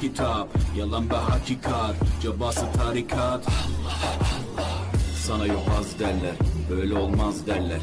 Kitap, yalan ve hakikat, cabası tarikat. Sana yobaz derler, böyle olmaz derler.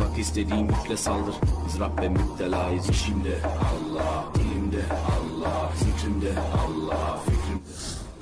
Bak istediğin yükle saldır. İzrap ve müptelayız işimde. Allah, dilimde, Allah, zikrimde, Allah, fikrim,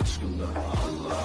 aşkımda, Allah,